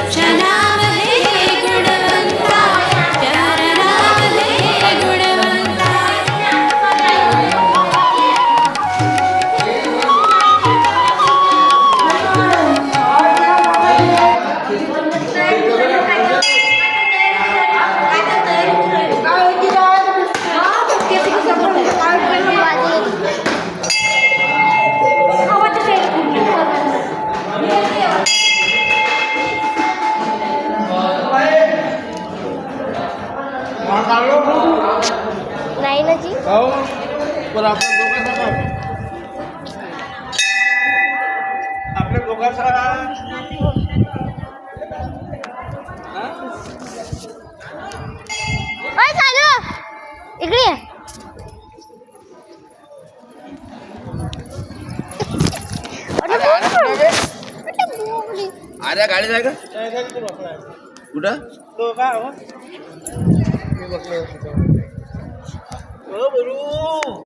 अच्छा नाम है गुणवंता, प्यारा नाम है गुणवंता। नाही ना जी पण आपल्या दोघांचा ओय चालू इकडे ये. अरे गाडी जाय का कुठं तो का हो मी बसलो बोलू